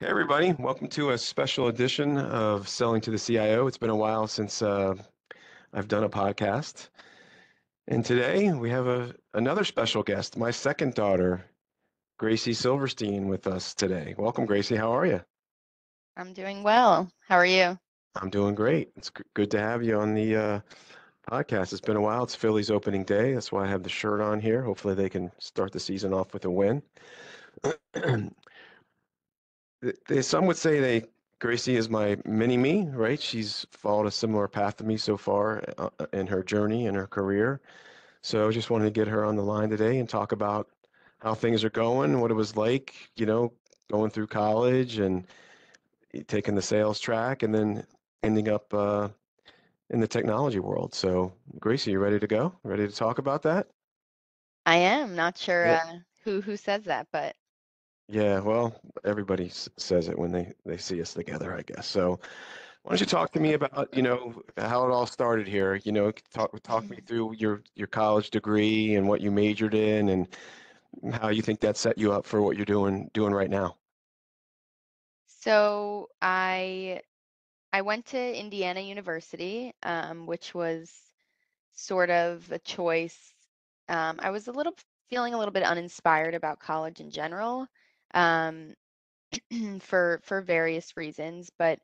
Hey everybody, welcome to a special edition of Selling to the CIO. It's been a while since I've done a podcast. And today we have another special guest, my second daughter, Gracie Silverstein, with us today. Welcome, Gracie. How are you? I'm doing well. How are you? I'm doing great. It's good to have you on the podcast. It's been a while. It's Phillies opening day. That's why I have the shirt on here. Hopefully they can start the season off with a win. Some would say Gracie is my mini me, right? She's followed a similar path to me so far in her journey in her career. So I just wanted to get her on the line today and talk about how things are going, what it was like, going through college and taking the sales track and then ending up in the technology world. So, Gracie, you ready to go? Ready to talk about that? I am not sure Yeah. who says that, but Yeah, well, everybody says it when they see us together, I guess. So, why don't you talk to me about, how it all started here? Talk me through your college degree and what you majored in and how you think that set you up for what you're doing right now. so I went to Indiana University, which was sort of a choice. I was feeling a little bit uninspired about college in general, um, for various reasons, but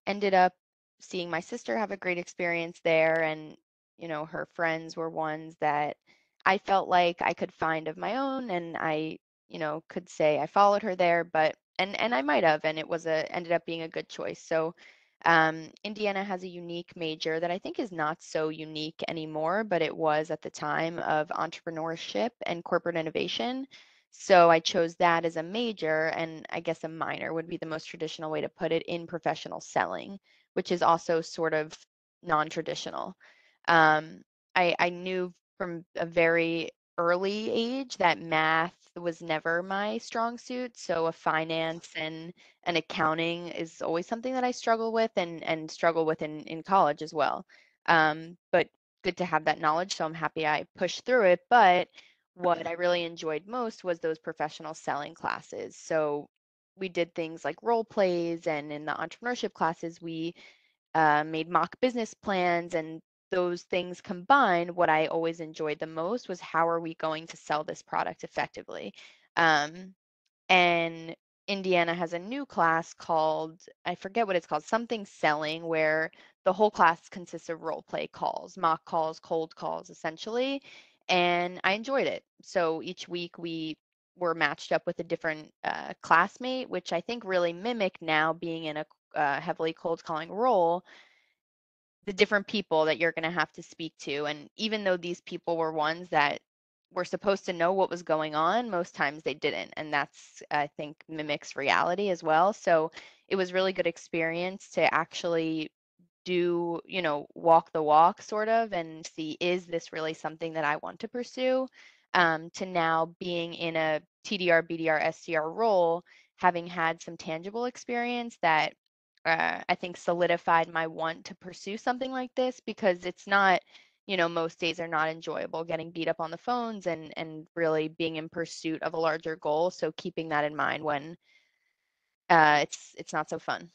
ended up seeing my sister have a great experience there, and her friends were ones that I felt like I could find of my own, and I could say I followed her there, but and I might have, and it was a ended up being a good choice. So Indiana has a unique major that I think is not so unique anymore, but it was at the time, of entrepreneurship and corporate innovation. So I chose that as a major, and I guess a minor would be the most traditional way to put it, in professional selling, which is also sort of non-traditional. Um, I knew from a very early age that math was never my strong suit. So a finance and accounting is always something that I struggle with, and struggle with in college as well. But good to have that knowledge, so I'm happy I pushed through it. But what I really enjoyed most was those professional selling classes. So we did things like role plays, and in the entrepreneurship classes, we made mock business plans, and those things combined, what I always enjoyed the most was, how are we going to sell this product effectively? Um, and Indiana has a new class called, I forget what it's called, something selling, where the whole class consists of role play calls, mock calls, cold calls, essentially. And I enjoyed it. So each week we were matched up with a different classmate, which I think really mimicked, now being in a heavily cold calling role, the different people that you're going to have to speak to. And even though these people were ones that were supposed to know what was going on, most times they didn't. And that's, I think, mimics reality as well. So it was really good experience to actually do, walk the walk sort of, and see, is this really something that I want to pursue? To now being in a TDR, BDR, SDR role, having had some tangible experience that I think solidified my want to pursue something like this, because it's not, most days are not enjoyable, getting beat up on the phones, and really being in pursuit of a larger goal. So keeping that in mind when it's not so fun.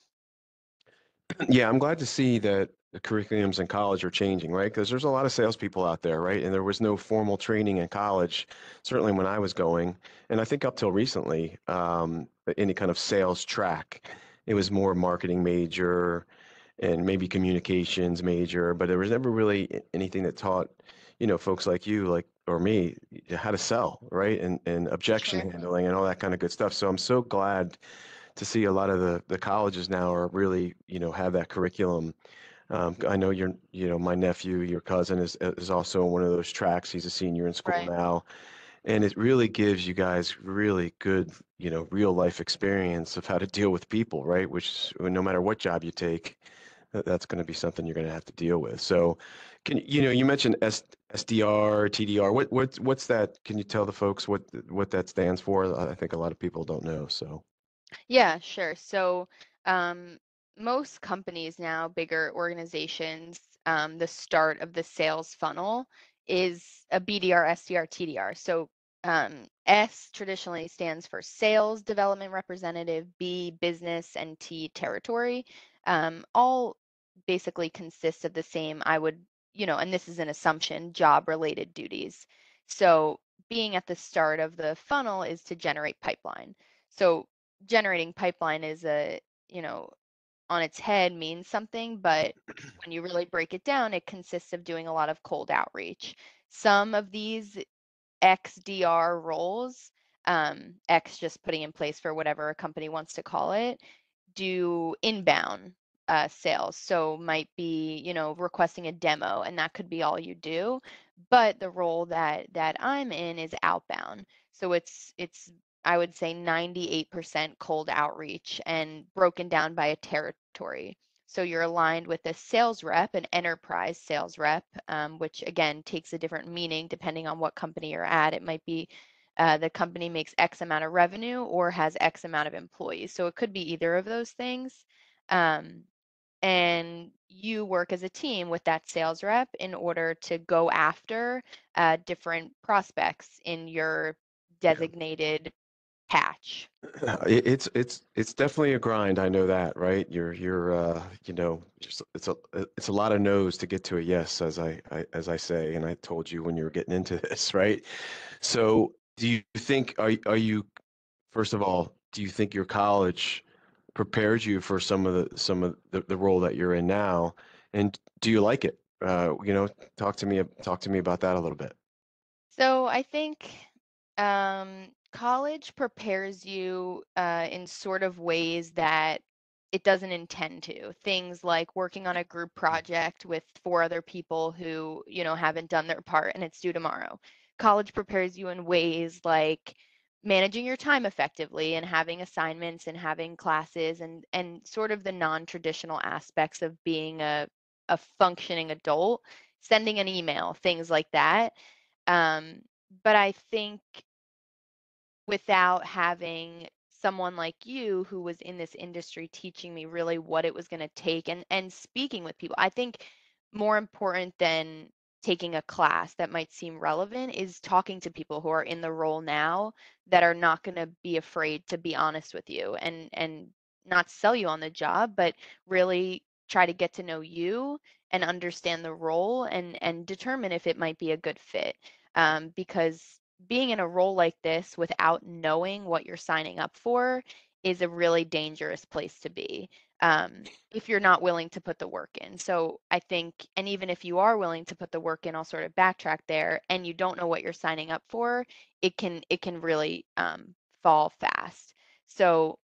Yeah, I'm glad to see that the curriculums in college are changing, right? Because there's a lot of salespeople out there, right? And there was no formal training in college, certainly when I was going, and I think up till recently, any kind of sales track. It was more marketing major and maybe communications major, but there was never really anything that taught, folks like you, like or me, how to sell, right? And objection Sure. handling and all that kind of good stuff. So I'm so glad to see a lot of the colleges now are really, have that curriculum. I know my nephew, your cousin is also in one of those tracks. He's a senior in school Right. now, and it really gives you guys really good, real life experience of how to deal with people, right? Which no matter what job you take, that's going to be something you're going to have to deal with. So, you mentioned SDR, TDR. What's that? Can you tell the folks what that stands for? I think a lot of people don't know. So. Yeah, sure. So, um, most companies now, bigger organizations, the start of the sales funnel is a BDR, SDR, TDR. So, S traditionally stands for sales development representative, B business, and T territory. All basically consist of the same, I would, and this is an assumption, job related duties. So being at the start of the funnel is to generate pipeline. So generating pipeline is you know, on its head means something, but when you really break it down, it consists of doing a lot of cold outreach. Some of these XDR roles, X just putting in place for whatever a company wants to call it, do inbound sales. So might be, requesting a demo, and that could be all you do. But the role that I'm in is outbound. So it's I would say 98% cold outreach and broken down by a territory. So you're aligned with a sales rep, an enterprise sales rep, which again takes a different meaning depending on what company you're at. It might be the company makes X amount of revenue or has X amount of employees. So it could be either of those things. Um, and you work as a team with that sales rep in order to go after different prospects in your Yeah. designated patch. It's definitely a grind. I know that, right? It's a lot of no's to get to a yes, as I say, and I told you when you were getting into this, right? So, do you think are you first of all, do you think your college prepares you for some of the role that you're in now, and do you like it? Talk to me about that a little bit. So I think college prepares you in sort of ways that it doesn't intend to. Things like working on a group project with four other people who, haven't done their part and it's due tomorrow. College prepares you in ways like managing your time effectively and having assignments and having classes and sort of the non-traditional aspects of being a functioning adult, sending an email, things like that. um, but I think without having someone like you who was in this industry teaching me really what it was going to take and speaking with people, I think more important than taking a class that might seem relevant is talking to people who are in the role now that are not going to be afraid to be honest with you and not sell you on the job, but really try to get to know you and understand the role and determine if it might be a good fit. Because being in a role like this without knowing what you're signing up for is a really dangerous place to be, if you're not willing to put the work in. So I think, and even if you are willing to put the work in, I'll sort of backtrack there, and you don't know what you're signing up for, it can really fall fast. So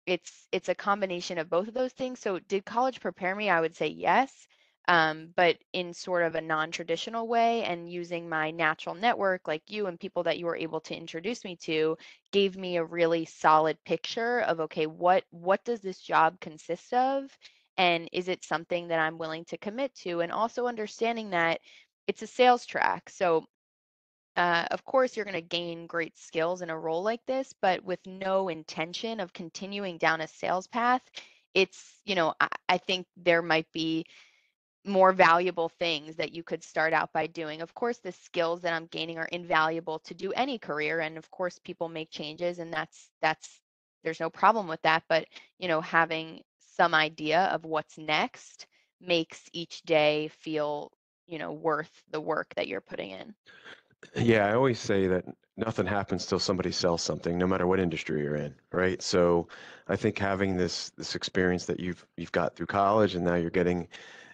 it's a combination of both of those things. So did college prepare me? I would say yes, but in sort of a non-traditional way, and using my natural network like you and people that you were able to introduce me to gave me a really solid picture of, okay, what does this job consist of, and is it something that I'm willing to commit to, and also understanding that it's a sales track. So of course, you're going to gain great skills in a role like this, but with no intention of continuing down a sales path, I think there might be more valuable things that you could start out by doing. Of course, the skills that I'm gaining are invaluable to do any career, and of course, people make changes, and that's there's no problem with that. But having some idea of what's next makes each day feel, worth the work that you're putting in. Yeah, I always say that nothing happens till somebody sells something, no matter what industry you're in, right? So I think having this experience that you've got through college and now you're getting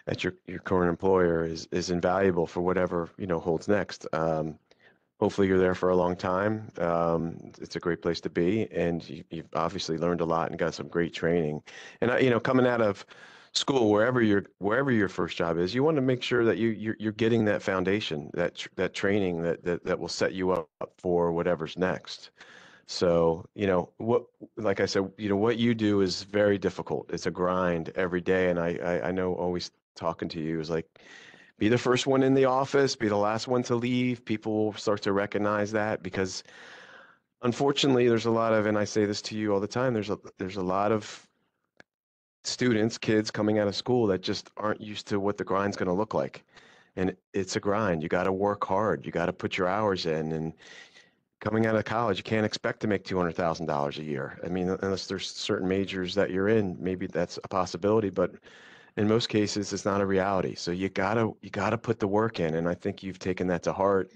at your current employer is invaluable for whatever, holds next. Hopefully you're there for a long time. It's a great place to be, and you've obviously learned a lot and got some great training. And coming out of school, wherever your first job is, you want to make sure that you're getting that foundation, that training that will set you up for whatever's next. So, like I said, what you do is very difficult. It's a grind every day, and I know always talking to you is like be the first one in the office, be the last one to leave. People will start to recognize that because unfortunately there's a lot of, and I say this to you all the time, there's a lot of students, kids coming out of school that just aren't used to what the grind's going to look like. And it's a grind. You got to work hard. You got to put your hours in. And coming out of college, you can't expect to make $200,000 a year. I mean, unless there's certain majors that you're in, maybe that's a possibility, but in most cases, it's not a reality. So you gotta put the work in, and I think you've taken that to heart,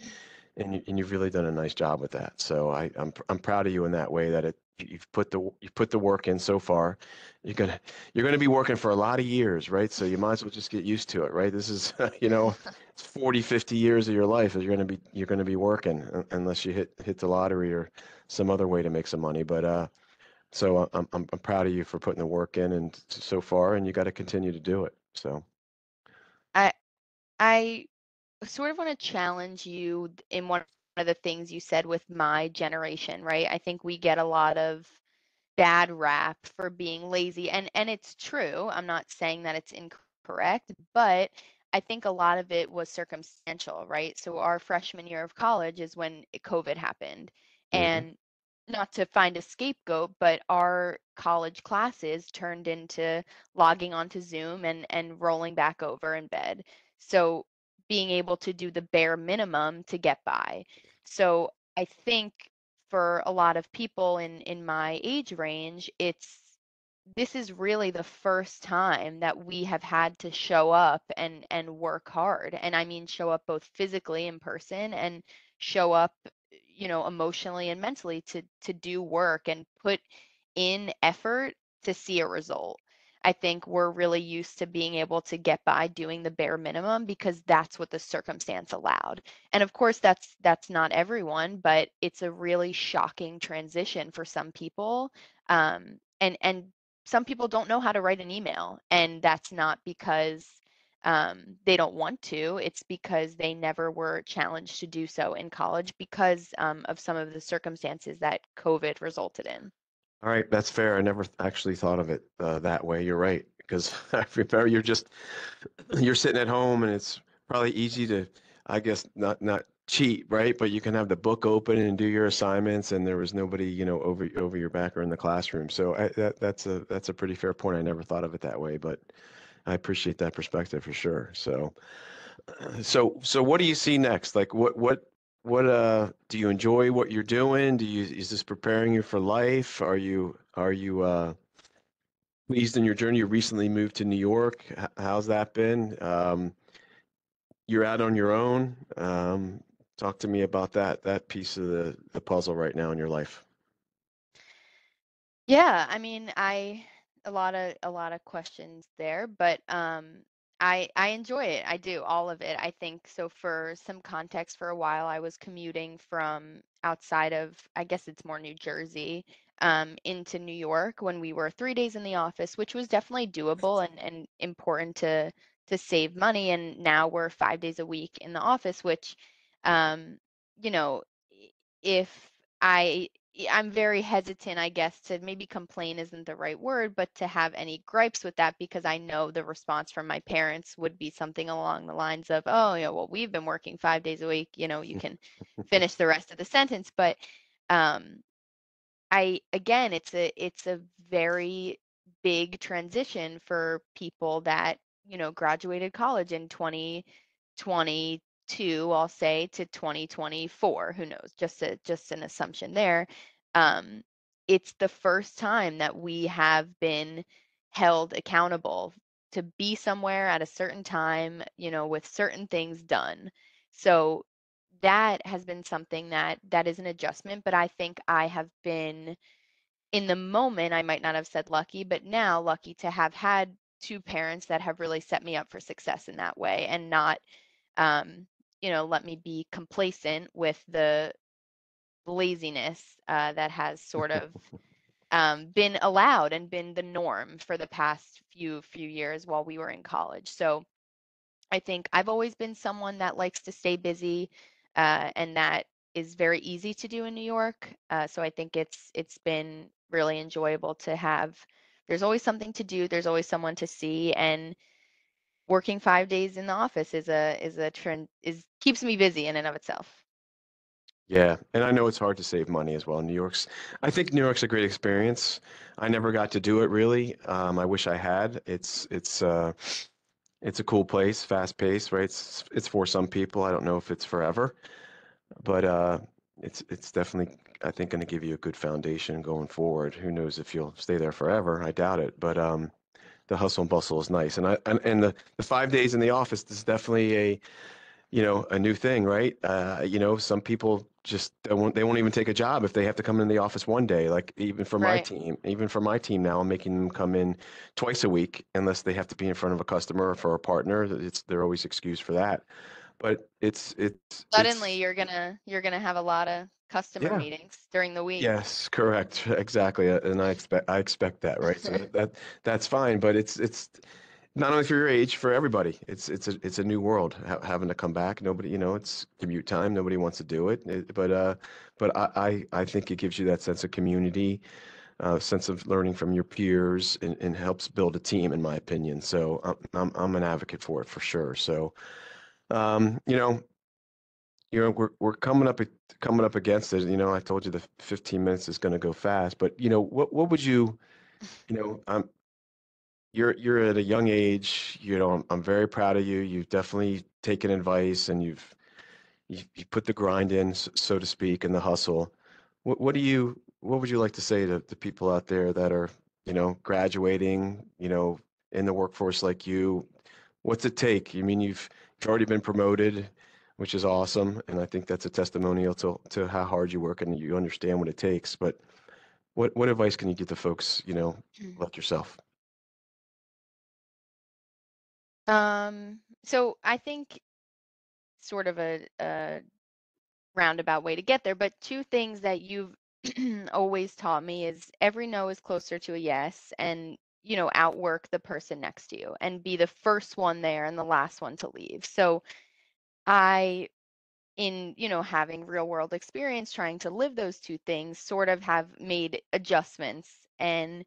and you've really done a nice job with that. So I'm proud of you in that way that you've put the work in so far. You're gonna you're gonna be working for a lot of years, right? So you might as well just get used to it, right? This is it's 40, 50 years of your life that you're gonna be working unless you hit the lottery or some other way to make some money. But so I'm proud of you for putting the work in and so far, and you got to continue to do it. So. I I sort of want to challenge you in one of the things you said with my generation, right? I think we get a lot of bad rap for being lazy, and it's true. I'm not saying that it's incorrect, but I think a lot of it was circumstantial, right? So our freshman year of college is when COVID happened, Mhm. and not to find a scapegoat, but our college classes turned into logging onto Zoom and rolling back over in bed. So being able to do the bare minimum to get by. So I think for a lot of people in my age range, this is really the first time that we have had to show up and work hard. And I mean show up both physically in person and show up, emotionally and mentally to do work and put in effort to see a result. I think we're really used to being able to get by doing the bare minimum because that's what the circumstance allowed. And of course that's not everyone, but it's a really shocking transition for some people. And some people don't know how to write an email, and that's not because they don't want to. It's because they never were challenged to do so in college because of some of the circumstances that COVID resulted in. All right, that's fair. I never actually thought of it that way. You're right, because I remember you're sitting at home and it's probably easy to, I guess, not cheat, right? But you can have the book open and do your assignments, and there was nobody, over your back or in the classroom. So that's a pretty fair point. I never thought of it that way, but I appreciate that perspective for sure. So what do you see next? Like what do you enjoy what you're doing? Is this preparing you for life? Are you pleased in your journey? You recently moved to New York. How's that been? You're out on your own. Talk to me about that piece of the puzzle right now in your life. Yeah, I mean, I a lot of questions there, but I enjoy it. I do all of it. I think so. For some context, for a while I was commuting from outside of, I guess it's more New Jersey, into New York when we were 3 days in the office, which was definitely doable and important to save money. And now we're 5 days a week in the office, which you know, if I'm very hesitant, I guess, to maybe complain isn't the right word, but to have any gripes with that because I know the response from my parents would be something along the lines of, oh, yeah, well, we've been working 5 days a week, you can finish the rest of the sentence. But um, I again, it's a very big transition for people that, graduated college in 2022, I'll say, to 2024. Who knows? Just an assumption there. Um, it's the first time that we have been held accountable to be somewhere at a certain time, with certain things done. So that has been something that is an adjustment, but I think I have been in the moment, I might not have said lucky, but now lucky to have had two parents that have really set me up for success in that way and not let me be complacent with the laziness that has sort of been allowed and been the norm for the past few years while we were in college. So I think I've always been someone that likes to stay busy, and that is very easy to do in New York. So I think it's been really enjoyable to have. There's always something to do. There's always someone to see, and working 5 days in the office is a trend is keeps me busy in and of itself. Yeah, and I know it's hard to save money as well. I think New York's a great experience. I never got to do it really. I wish I had. It's a cool place, fast paced, right? It's for some people. I don't know if it's forever, but it's definitely, I think, going to give you a good foundation going forward. Who knows if you'll stay there forever? I doubt it. But the hustle and bustle is nice, and the 5 days in the office is definitely a new thing, right? Some people just they won't even take a job if they have to come in the office one day. Like Right. even for my team now, I'm making them come in twice a week unless they have to be in front of a customer or for a partner. They're always excused for that. But Suddenly it's you're gonna have a lot of customer yeah. meetings during the week. Yes, correct. Exactly. And I expect that, right? So that's fine, but it's not only for your age, for everybody. It's a new world having to come back. Nobody, it's commute time. Nobody wants to do it. But I think it gives you that sense of community, sense of learning from your peers, and helps build a team, in my opinion. So I'm an advocate for it for sure. So um, you know, we're coming up against it. I told you the 15 minutes is going to go fast, but what would you know, you're at a young age. I'm very proud of you. You've definitely taken advice and you put the grind in, so to speak, and the hustle. What would you like to say to the people out there that are, graduating, in the workforce like you? What's it take? I mean, you've already been promoted, which is awesome, and I think that's a testimonial to how hard you work and you understand what it takes. But what advice can you give to folks, like yourself? So I think sort of a roundabout way to get there, but two things that you've always taught me is every no is closer to a yes, and outwork the person next to you and be the first one there and the last one to leave. So I, in having real world experience trying to live those two things, sort of have made adjustments. And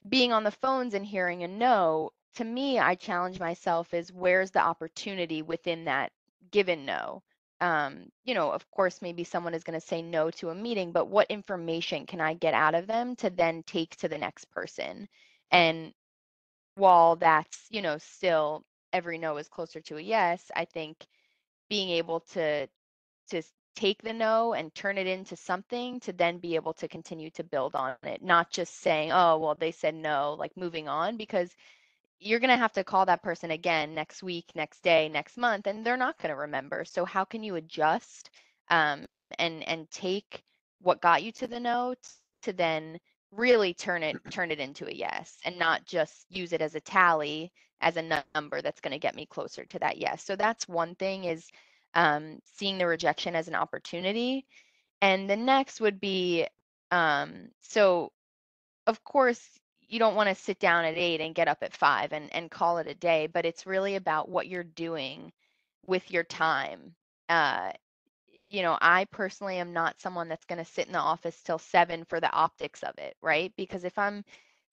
being on the phones and hearing a no, to me, I challenge myself is where's the opportunity within that given no? Of course, maybe someone is going to say no to a meeting, but what information can I get out of them to then take to the next person? And while that's, still every no is closer to a yes, I think being able to take the no and turn it into something to then be able to continue to build on it, not just saying, oh, well, they said no, like moving on, because you're going to have to call that person again next week, next day, next month, and they're not going to remember. So how can you adjust um, and take what got you to the no to then really turn it into a yes and not just use it as a tally as a number that's going to get me closer to that yes. So that's one thing is seeing the rejection as an opportunity. And the next would be so of course, you don't want to sit down at 8 and get up at 5 and call it a day, but it's really about what you're doing with your time. Uh, I personally am not someone that's going to sit in the office till 7 for the optics of it, right? Because if I'm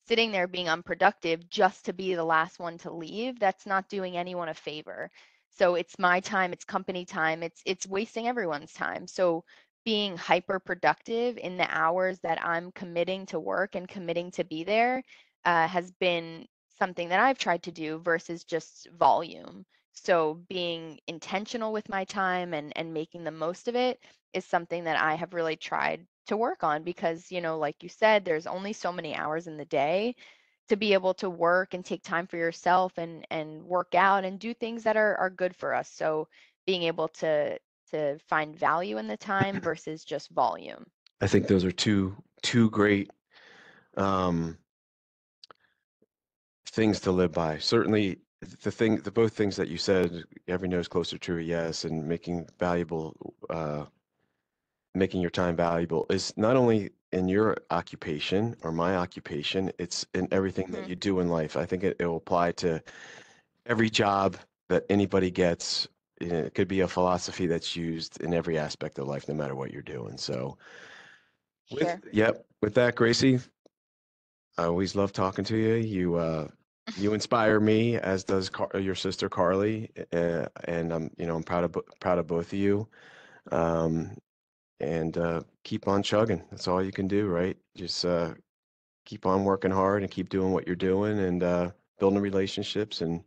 sitting there being unproductive just to be the last one to leave, that's not doing anyone a favor. So it's my time, it's company time, it's wasting everyone's time. So being hyper productive in the hours that I'm committing to work and committing to be there has been something that I've tried to do versus just volume. So being intentional with my time and making the most of it is something that I have really tried to work on because, like you said, there's only so many hours in the day to be able to work and take time for yourself and work out and do things that are good for us. So being able to find value in the time versus just volume. I think those are two great um, things to live by. Certainly, the both things that you said, every no is closer to a yes, and making your time valuable is not only in your occupation or my occupation, it's in everything that Hmm. you do in life. I think it will apply to every job that anybody gets. It could be a philosophy that's used in every aspect of life, no matter what you're doing. So, Sure. with that, Gracie, I always love talking to you. You inspire me, as does your sister Carly, and I'm proud of both of you. Um, and keep on chugging. That's all you can do, right? Just keep on working hard and keep doing what you're doing and building relationships. And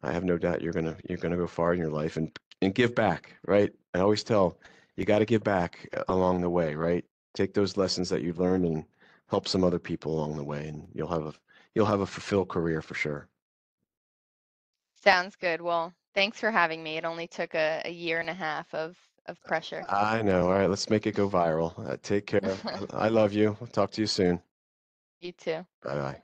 I have no doubt you're gonna go far in your life and give back, right? I always tell you got to give back along the way, right? Take those lessons that you've learned and help some other people along the way, and you'll have a fulfilled career for sure. Sounds good. Well, thanks for having me. It only took a year and a half of pressure. I know. All right, let's make it go viral. Take care. I love you. I'll talk to you soon. You too. Bye bye.